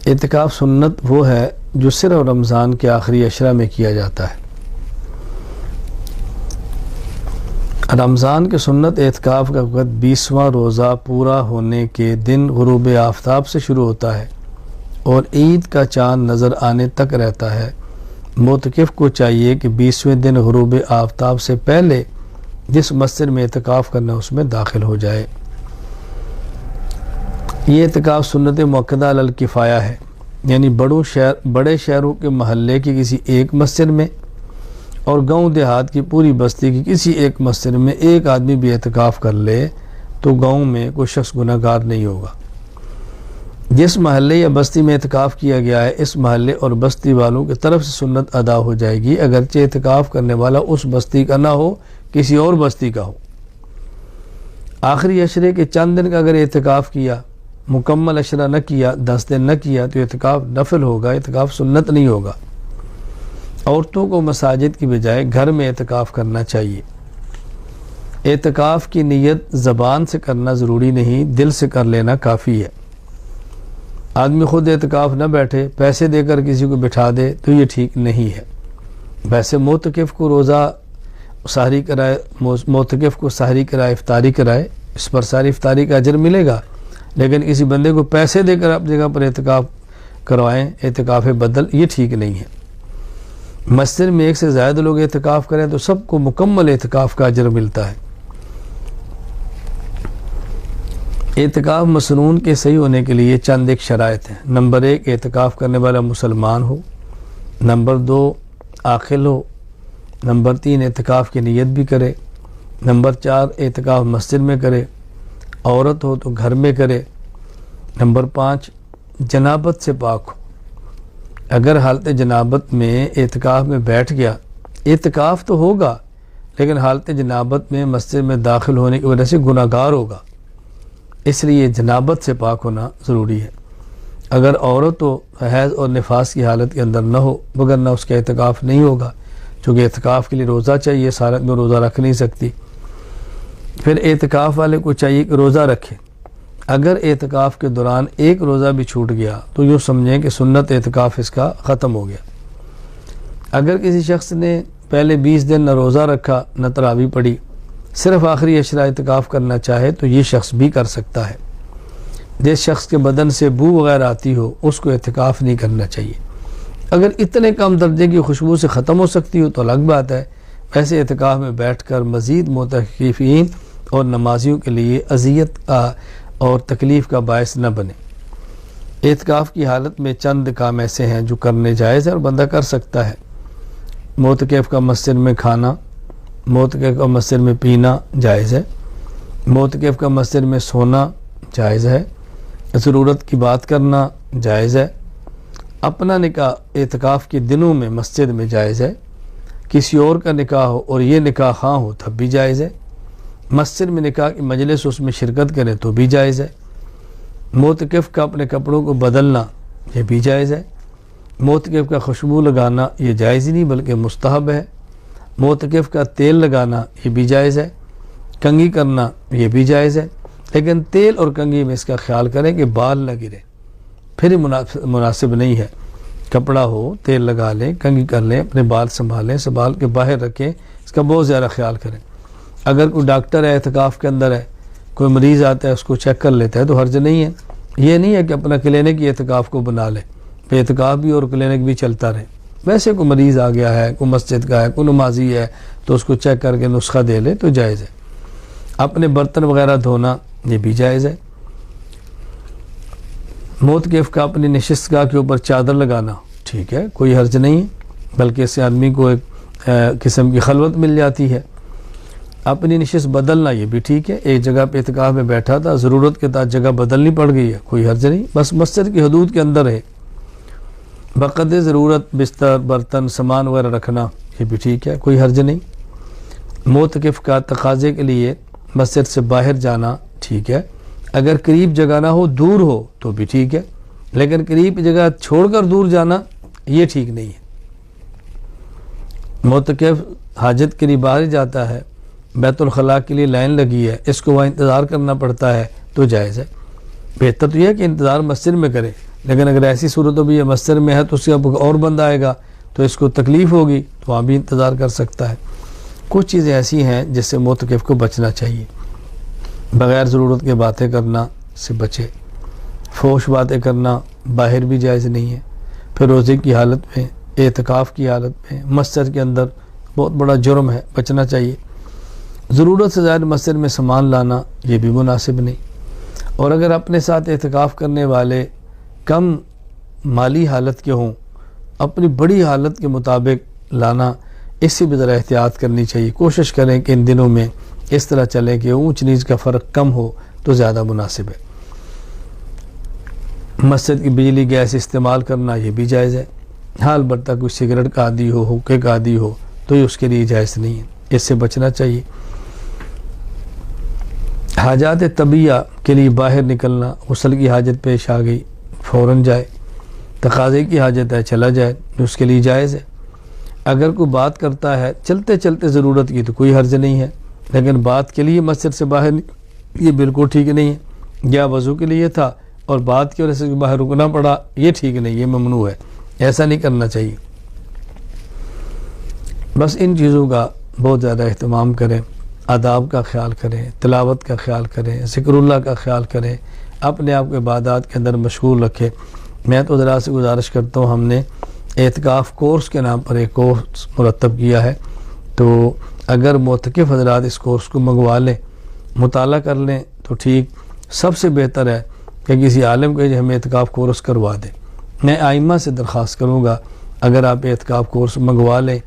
اعتکاف سنت وہ ہے جو صرف رمضان کے آخری عشرہ میں کیا جاتا ہے۔ رمضان کے سنت اعتکاف کا وقت 20واں روزہ پورا ہونے کے دن غروب آفتاب سے شروع ہوتا ہے اور عید کا چاند نظر آنے تک رہتا ہے۔ معتکف کو چاہیے کہ 20ویں دن غروب آفتاب سے پہلے جس مسجد میں اعتکاف کرنا اس میں داخل ہو جائے۔ یہ اعتکاف سنت مؤکدہ علی الکفایہ ہے، یعنی بڑے شہروں کے محلے کی کسی ایک مسجد میں اور گاؤں دیہات کی پوری بستی کی کسی ایک مسجد میں ایک آدمی بھی اعتکاف کر لے تو گاؤں میں کوئی شخص گناہ گار نہیں ہوگا۔ جس محلے یا بستی میں اعتکاف کیا گیا ہے اس محلے اور بستی والوں کی طرف سے سنت ادا ہو جائے گی، اگرچہ اعتکاف کرنے والا اس بستی کا نہ ہو، کسی اور بستی کا ہو۔ آخری عشرے کے چند دن کا اگر اعتکاف کیا، مکمل عشرہ نہ کیا، 10 دن نہ کیا تو اعتکاف نفل ہوگا، اعتکاف سنت نہیں ہوگا۔ عورتوں کو مساجد کی بجائے گھر میں اعتکاف کرنا چاہیے۔ اعتکاف کی نیت زبان سے کرنا ضروری نہیں، دل سے کر لینا کافی ہے۔ آدمی خود اعتکاف نہ بیٹھے، پیسے دے کر کسی کو بٹھا دے تو یہ ٹھیک نہیں ہے۔ ویسے معتکف کو روزہ سحری کرائے، معتکف کو سحری کرائے، افطاری کرائے، اس پر ساری افطاری کا اجر ملے گا، لیکن کسی بندے کو پیسے دے کر اپنی جگہ پر اعتکاف کروائیں، اعتکاف بدل، یہ ٹھیک نہیں ہے۔ مسجد میں ایک سے زائد لوگ اعتکاف کریں تو سب کو مکمل اعتکاف کا اجر ملتا ہے۔ اعتکاف مسنون کے صحیح ہونے کے لیے چند ایک شرائط ہیں۔ نمبر 1، اعتکاف کرنے والا مسلمان ہو۔ نمبر 2، عاقل ہو۔ نمبر 3، اعتکاف کی نیت بھی کرے۔ نمبر 4، اعتکاف مسجد میں کرے، عورت ہو تو گھر میں کرے۔ نمبر 5، جنابت سے پاک ہو۔ اگر حالت جنابت میں اعتکاف میں بیٹھ گیا، اعتکاف تو ہوگا لیکن حالت جنابت میں مسجد میں داخل ہونے کی وجہ سے گناہ گار ہوگا، اس لیے جنابت سے پاک ہونا ضروری ہے۔ اگر عورت تو حیض اور نفاس کی حالت کے اندر نہ ہو، وگرنہ اس کا اعتکاف نہیں ہوگا، چونکہ اعتکاف کے لیے روزہ چاہیے، سارا میں روزہ رکھ نہیں سکتی۔ پھر اعتکاف والے کو چاہیے کہ روزہ رکھے۔ اگر اعتکاف کے دوران ایک روزہ بھی چھوٹ گیا تو یوں سمجھیں کہ سنت اعتکاف اس کا ختم ہو گیا۔ اگر کسی شخص نے پہلے 20 دن نہ روزہ رکھا نہ تراویح پڑھی، صرف آخری عشرہ اعتکاف کرنا چاہے تو یہ شخص بھی کر سکتا ہے۔ جس شخص کے بدن سے بو وغیرہ آتی ہو اس کو اعتکاف نہیں کرنا چاہیے۔ اگر اتنے کم درجے کی خوشبو سے ختم ہو سکتی ہو تو الگ بات ہے، ویسے اعتکاف میں بیٹھ کر مزید معتکفین اور نمازیوں کے لیے اذیت اور تکلیف کا باعث نہ بنے۔ اعتکاف کی حالت میں چند کام ایسے ہیں جو کرنے جائز ہے اور بندہ کر سکتا ہے۔ معتکف کا مسجد میں کھانا، معتکف کا مسجد میں پینا جائز ہے، معتکف کا مسجد میں سونا جائز ہے، ضرورت کی بات کرنا جائز ہے، اپنا نکاح اعتکاف کے دنوں میں مسجد میں جائز ہے، کسی اور کا نکاح ہو اور یہ نکاح خواہ ہو تب بھی جائز ہے، مسجد میں نکاح کی مجلس اس میں شرکت کرے تو بھی جائز ہے، معتکف کا اپنے کپڑوں کو بدلنا یہ بھی جائز ہے، معتکف کا خوشبو لگانا یہ جائز ہی نہیں بلکہ مستحب ہے، معتکف کا تیل لگانا یہ بھی جائز ہے، کنگھی کرنا یہ بھی جائز ہے، لیکن تیل اور کنگھی میں اس کا خیال کریں کہ بال نہ گرے، پھر ہی مناسب نہیں ہے۔ کپڑا ہو، تیل لگا لیں، کنگھی کر لیں، اپنے بال سنبھالیں، سنبھال کے باہر رکھیں، اس کا بہت زیادہ خیال کریں۔ اگر کوئی ڈاکٹر ہے اعتکاف کے اندر ہے، کوئی مریض آتا ہے اس کو چیک کر لیتا ہے تو حرج نہیں ہے۔ یہ نہیں ہے کہ اپنا کلینک ہی اعتکاف کو بنا لے، اعتکاف بھی اور کلینک بھی چلتا رہے۔ ویسے کوئی مریض آ گیا ہے، کوئی مسجد کا ہے، کوئی نمازی ہے تو اس کو چیک کر کے نسخہ دے لے تو جائز ہے۔ اپنے برتن وغیرہ دھونا یہ بھی جائز ہے۔ معتکف کا اپنی نشست گاہ کے اوپر چادر لگانا ٹھیک ہے، کوئی حرج نہیں ہے، بلکہ اس سے آدمی کو ایک قسم کی خلوت مل جاتی ہے۔ اپنی نشست بدلنا یہ بھی ٹھیک ہے، ایک جگہ پہ اعتکاف میں بیٹھا تھا، ضرورت کے تحت جگہ بدلنی پڑ گئی ہے، کوئی حرج نہیں، بس مسجد کی حدود کے اندر ہے۔ بقدر ضرورت بستر، برتن، سامان وغیرہ رکھنا یہ بھی ٹھیک ہے، کوئی حرج نہیں۔ معتکف کا تقاضے کے لیے مسجد سے باہر جانا ٹھیک ہے، اگر قریب جگہ نہ ہو، دور ہو تو بھی ٹھیک ہے، لیکن قریب جگہ چھوڑ کر دور جانا یہ ٹھیک نہیں ہے۔ معتکف حاجت کے لیے باہر جاتا ہے، بیت الخلاء کے لیے لائن لگی ہے، اس کو وہاں انتظار کرنا پڑتا ہے تو جائز ہے۔ بہتر تو یہ ہے کہ انتظار مسجد میں کرے، لیکن اگر ایسی صورت بھی یہ مسجد میں ہے تو اس کا اور بندہ آئے گا تو اس کو تکلیف ہوگی تو وہاں بھی انتظار کر سکتا ہے۔ کچھ چیزیں ایسی ہیں جس سے معتکف کو بچنا چاہیے، بغیر ضرورت کے باتیں کرنا سے بچے، فحش باتیں کرنا باہر بھی جائز نہیں ہے، پھر روزے کی حالت میں، اعتکاف کی حالت میں، مسجد کے اندر بہت بڑا جرم ہے، بچنا چاہیے۔ ضرورت سے زائد مسجد میں سامان لانا یہ بھی مناسب نہیں، اور اگر اپنے ساتھ اعتکاف کرنے والے کم مالی حالت کے ہوں، اپنی بڑی حالت کے مطابق لانا، اس سے بھی ذرا احتیاط کرنی چاہیے۔ کوشش کریں کہ ان دنوں میں اس طرح چلیں کہ اونچ نیچ کا فرق کم ہو تو زیادہ مناسب ہے۔ مسجد کی بجلی گیس استعمال کرنا یہ بھی جائز ہے، حال برتا کوئی سگریٹ کا عادی ہو، حقے کا عادی ہو تو یہ اس کے لیے جائز نہیں ہے، اس سے بچنا چاہیے۔ حاجات طبیعہ کے لیے باہر نکلنا، غسل کی حاجت پیش آ گئی فوراً جائے، تقاضے کی حاجت ہے چلا جائے، اس کے لیے جائز ہے۔ اگر کوئی بات کرتا ہے چلتے چلتے ضرورت کی تو کوئی حرج نہیں ہے، لیکن بات کے لیے مسجد سے باہر یہ بالکل ٹھیک نہیں ہے، یا وضو کے لیے تھا اور بات کی وجہ سے باہر رکنا پڑا، یہ ٹھیک نہیں، یہ ممنوع ہے، ایسا نہیں کرنا چاہیے۔ بس ان چیزوں کا بہت زیادہ اہتمام کریں، آداب کا خیال کریں، تلاوت کا خیال کریں، ذکر اللہ کا خیال کریں، اپنے آپ کو عبادات کے اندر مشغول رکھیں۔ میں تو ذرا سے گزارش کرتا ہوں، ہم نے اعتکاف کورس کے نام پر ایک کورس مرتب کیا ہے، تو اگر معتکف حضرات اس کورس کو منگوا لیں، مطالعہ کر لیں تو ٹھیک، سب سے بہتر ہے کہ کسی عالم کو جو ہمیں اعتکاف کورس کروا دیں۔ میں آئمہ سے درخواست کروں گا اگر آپ اعتکاف کورس منگوا لیں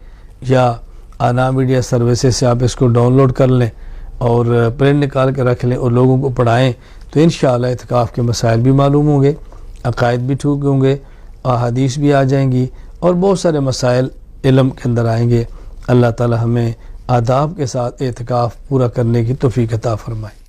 یا آنا میڈیا سروسز سے آپ اس کو ڈاؤن لوڈ کر لیں اور پرنٹ نکال کے رکھ لیں اور لوگوں کو پڑھائیں، تو انشاءاللہ اعتکاف کے مسائل بھی معلوم ہوں گے، عقائد بھی ٹھیک ہوں گے، احادیث بھی آ جائیں گی اور بہت سارے مسائل علم کے اندر آئیں گے۔ اللہ تعالی ہمیں آداب کے ساتھ اعتکاف پورا کرنے کی توفیق عطا فرمائے۔